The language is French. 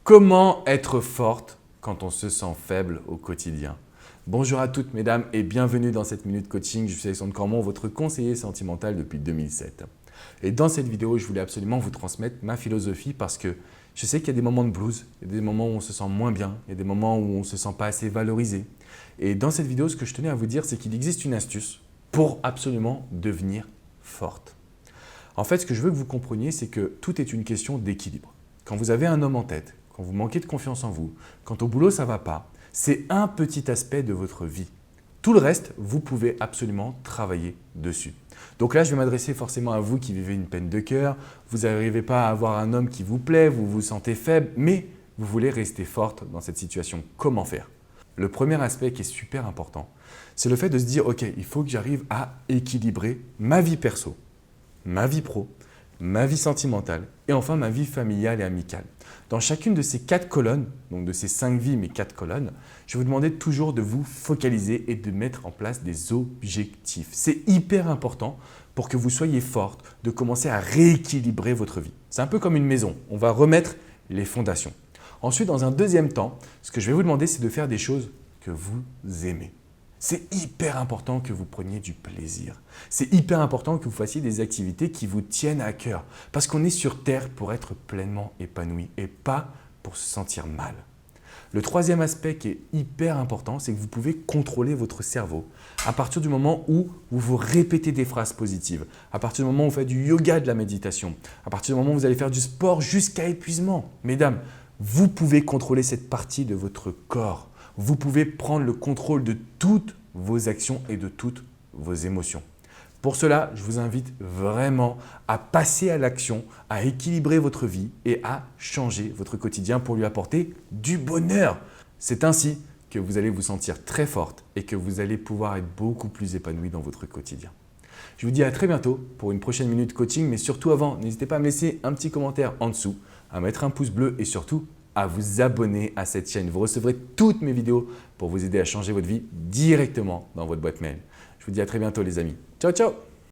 Comment être forte quand on se sent faible au quotidien? Bonjour à toutes mesdames et bienvenue dans cette Minute Coaching. Je suis Alexandre Cormon, votre conseiller sentimental depuis 2007. Et dans cette vidéo, je voulais absolument vous transmettre ma philosophie parce que je sais qu'il y a des moments de blues, il y a des moments où on se sent moins bien, il y a des moments où on ne se sent pas assez valorisé. Et dans cette vidéo, ce que je tenais à vous dire, c'est qu'il existe une astuce pour absolument devenir forte. En fait, ce que je veux que vous compreniez, c'est que tout est une question d'équilibre. Quand vous avez un homme en tête, quand vous manquez de confiance en vous, quand au boulot ça ne va pas, c'est un petit aspect de votre vie. Tout le reste, vous pouvez absolument travailler dessus. Donc là, je vais m'adresser forcément à vous qui vivez une peine de cœur, vous n'arrivez pas à avoir un homme qui vous plaît, vous vous sentez faible, mais vous voulez rester forte dans cette situation. Comment faire? Le premier aspect qui est super important, c'est le fait de se dire « Ok, il faut que j'arrive à équilibrer ma vie perso, ma vie pro, ma vie sentimentale et enfin ma vie familiale et amicale. » Dans chacune de ces 4 colonnes, donc de ces 5 vies mais 4 colonnes, je vais vous demander toujours de vous focaliser et de mettre en place des objectifs. C'est hyper important pour que vous soyez forte de commencer à rééquilibrer votre vie. C'est un peu comme une maison, on va remettre les fondations. Ensuite, dans un deuxième temps, ce que je vais vous demander, c'est de faire des choses que vous aimez. C'est hyper important que vous preniez du plaisir. C'est hyper important que vous fassiez des activités qui vous tiennent à cœur. Parce qu'on est sur Terre pour être pleinement épanoui et pas pour se sentir mal. Le troisième aspect qui est hyper important, c'est que vous pouvez contrôler votre cerveau à partir du moment où vous vous répétez des phrases positives, à partir du moment où vous faites du yoga, de la méditation, à partir du moment où vous allez faire du sport jusqu'à épuisement. Mesdames, vous pouvez contrôler cette partie de votre corps. Vous pouvez prendre le contrôle de toutes vos actions et de toutes vos émotions. Pour cela, je vous invite vraiment à passer à l'action, à équilibrer votre vie et à changer votre quotidien pour lui apporter du bonheur. C'est ainsi que vous allez vous sentir très forte et que vous allez pouvoir être beaucoup plus épanouie dans votre quotidien. Je vous dis à très bientôt pour une prochaine Minute Coaching, mais surtout avant, n'hésitez pas à me laisser un petit commentaire en dessous, à mettre un pouce bleu et surtout à vous abonner à cette chaîne. Vous recevrez toutes mes vidéos pour vous aider à changer votre vie directement dans votre boîte mail. Je vous dis à très bientôt les amis. Ciao, ciao!